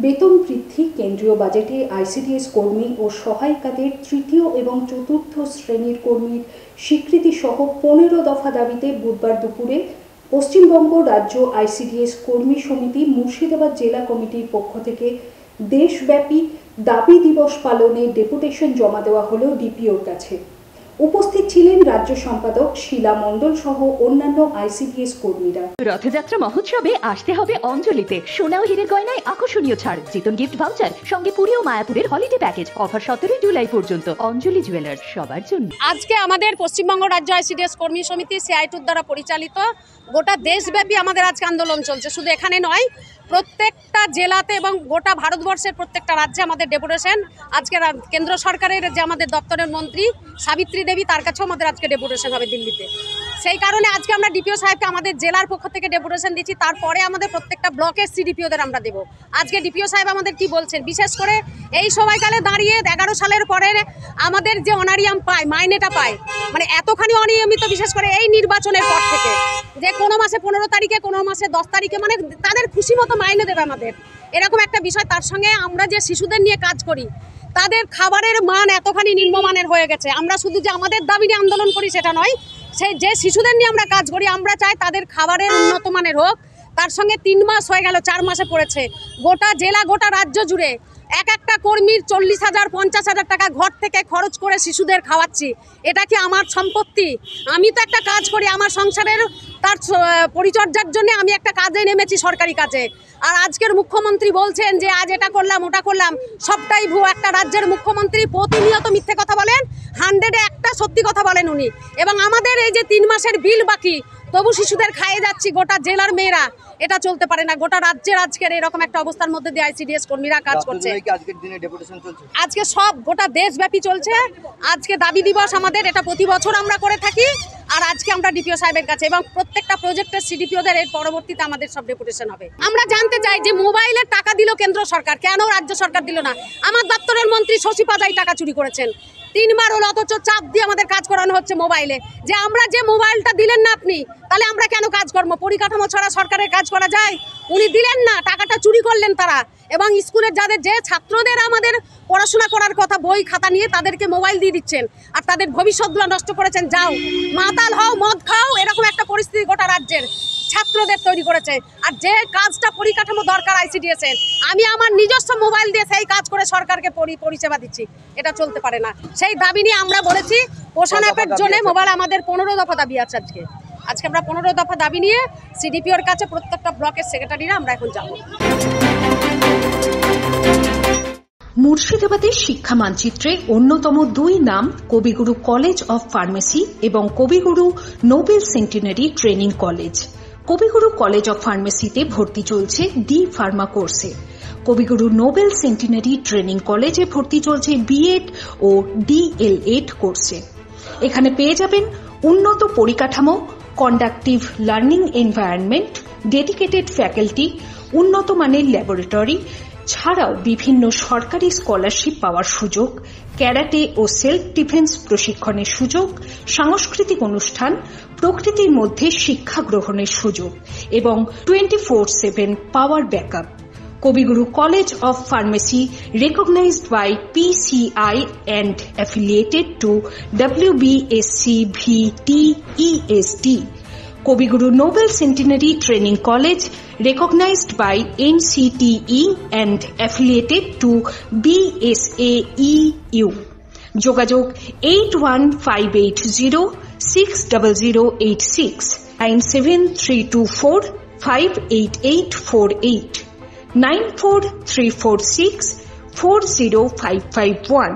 বেতন বৃদ্ধি, কেন্দ্রীয় বাজেটে আইসিডিএস কর্মী ও সহায়িকাদের তৃতীয় এবং চতুর্থ শ্রেণীর কর্মীর স্বীকৃতি সহ 15 দফা দাবিতে বুধবার দুপুরে পশ্চিমবঙ্গ রাজ্য আইসিডিএস কর্মী সমিতি মুর্শিদাবাদ জেলা কমিটির পক্ষ থেকে দেশব্যাপী দাবি দিবস পালনে ডেপুটেশন জমা দেওয়া হলো ডিপিওর কাছে। উপস্থিত ছিলেন রাজ্য সম্পাদক শিলা মণ্ডল সহ অন্যান্য আইসিডিএস কর্মীরা। রথযাত্রা মহোৎসবে আসতে হবে অঞ্জলিতে। সোনা ও হীরের গয়নায় আকর্ষণীয় ছাড়, জিতন গিফট ভাউচার, সঙ্গে পুরী ও মায়াপুরের হলিডে প্যাকেজ। অফার 17 জুলাই পর্যন্ত। অঞ্জলি জুয়েলার্স, সবার জন্য। আজকে আমাদের পশ্চিমবঙ্গ রাজ্য আইসিডিএস কর্মী সমিতি সিআইটুর দ্বারা পরিচালিত গোটা দেশব্যাপী আমাদের আজকে আন্দোলন চলছে। শুধু এখানে নয়, প্রত্যেকটা জেলাতে এবং গোটা ভারতবর্ষের প্রত্যেকটা রাজ্যে আমাদের ডেপুটেশন। আজকে কেন্দ্র সরকারের যে আমাদের দপ্তরের মন্ত্রী সাবিত্রী দেবী, তার কাছেও আমাদের আজকে ডেপুটেশন হবে দিল্লিতে। সেই কারণে আজকে আমরা ডিপিও সাহেবকে আমাদের জেলার পক্ষ থেকে ডেপুটেশন দিচ্ছি। তারপরে আমাদের প্রত্যেকটা ব্লকের সিডিপিওদের আমরা দেবো। আজকে ডিপিও সাহেব আমাদের কি বলছেন, বিশেষ করে এই সময়কালে দাঁড়িয়ে 11 সালের পরে আমাদের যে অনারিয়াম পায়, মাইনেটা পায়, মানে এতখানি অনিয়মিত, বিশেষ করে এই নির্বাচনের পর থেকে, যে কোনো মাসে 15 তারিখে, কোনো মাসে 10 তারিখে, মানে তাদের খুশি মতো মাইনে দেবে আমাদের, এরকম একটা বিষয়। তার সঙ্গে আমরা যে শিশুদের নিয়ে কাজ করি, তাদের খাবারের মান এতখানি নিম্নমানের হয়ে গেছে। আমরা শুধু যে আমাদের দাবি নিয়ে আন্দোলন করি সেটা নয়, সেই যে শিশুদের নিয়ে আমরা কাজ করি, আমরা চাই তাদের খাবারের উন্নত মানের হোক। তার সঙ্গে 3 মাস হয়ে গেল, 4 মাসে পড়েছে, গোটা জেলা গোটা রাজ্য জুড়ে একটা কর্মীর 40,000 50,000 টাকা ঘর থেকে খরচ করে শিশুদের খাওয়াচ্ছি। এটা কি আমার সম্পত্তি? আমি তো একটা কাজ করি, আমার সংসারের তার পরিচর্যার জন্য আমি একটা কাজে নেমেছি, সরকারি কাজে। আর আজকের মুখ্যমন্ত্রী বলছেন যে আজ এটা করলাম ওটা করলাম, সবটাই ভুয়ো। একটা রাজ্যের মুখ্যমন্ত্রী প্রতিনিয়ত মিথ্যে কথা বলেন, 100-এ একটা সত্যি কথা বলেন উনি। এবং আমাদের এই যে 3 মাসের বিল বাকি, তবু শিশুদের খাইয়ে যাচ্ছি গোটা জেলার মেয়েরা। এটা চলতে পারে না। গোটা রাজ্যের আজকের এরকম একটা অবস্থার মধ্যে দিয়ে আইসিডিএস কর্মীরা কাজ করছে। আজকে সব গোটা দেশব্যাপী চলছে। আজকে দাবি দিবস আমাদের, এটা প্রতি বছর আমরা করে থাকি। আর আজকে আমরা ডিপিও সাহেবের কাছে এবং প্রত্যেকটা প্রজেক্টের সিডিপিওদের এর পরবর্তীতে আমাদের সব ডেপুটেশন হবে। আমরা জানতে চাই যে মোবাইলের টাকা দিল কেন্দ্র সরকার, কেন রাজ্য সরকার দিল না? আমার দপ্তরের মন্ত্রী শশী পাজাই টাকা চুরি করেছেন 3 বার হলো, অথচ চাপ দিয়ে আমাদের কাজ করানো হচ্ছে মোবাইলে। যে আমরা যে মোবাইলটা দিলেন না আপনি, তাহলে আমরা কেন কাজ করবো? পরিকাঠামো ছাড়া সরকারের কাজ করা যায়? উনি দিলেন না, টাকাটা চুরি করলেন তারা। এবং স্কুলের যাদের যে ছাত্রদের আমাদের পড়াশোনা করার কথা, বই খাতা নিয়ে, তাদেরকে মোবাইল দিয়ে দিচ্ছেন আর তাদের ভবিষ্যৎগুলো নষ্ট করেছেন। যাও মাতাল হও, মদ খাও, এরকম একটা পরিস্থিতি গোটা রাজ্যের ছাত্রদের তৈরি করেছে। আর যে কাজটা পরিকাঠামো দরকার আইসিডিএস এর, আমি আমার নিজস্ব মোবাইল দিয়ে সেই কাজ করে সরকারকে পরিষেবা দিচ্ছি। এটা চলতে পারে না। সেই দাবি নিয়ে আমরা বলেছি পোষণ অ্যাপের জন্য মোবাইল আমাদের 15 দফা দাবি আছে। আজকে আমরা 15 দফা দাবি নিয়ে সিডিপিওর কাছে প্রত্যেকটা ব্লকের সেক্রেটারিরা আমরা এখন যাব। মুর্শিদাবাদের শিক্ষা মানচিত্রে অন্যতম 2 নাম কবিগুরু কলেজ অফ ফার্মেসি এবং কবিগুরু নোবেল সেন্টিনারি ট্রেনিং কলেজ। কবিগুরু কলেজ অফ ফার্মেসিতে ভর্তি চলছে ডি ফার্মা কোর্সে। কবিগুরু নোবেল সেন্টিনারি ট্রেনিং কলেজে ভর্তি চলছে বিএড ও ডিএলএড কোর্সে। এখানে পেয়ে যাবেন উন্নত পরিকাঠামো, conductive learning environment, dedicated faculty, উন্নত মানের ল্যাবরেটরি ছাড়াও বিভিন্ন সরকারি স্কলারশিপ পাওয়ার সুযোগ, ক্যারাটে ও সেলফ ডিফেন্স প্রশিক্ষণের সুযোগ, সাংস্কৃতিক অনুষ্ঠান, প্রকৃতির মধ্যে শিক্ষা গ্রহণের সুযোগ এবং 24/7 পাওয়ার ব্যাকআপ। কবিগুরু college of pharmacy recognized by PCI and affiliated to WBSCVTESD. কবিগুরু Nobel centenary training college recognized by NCTE and affiliated to BSAEU. যোগাযোগ 8158060086, 9732458848, 9434640551.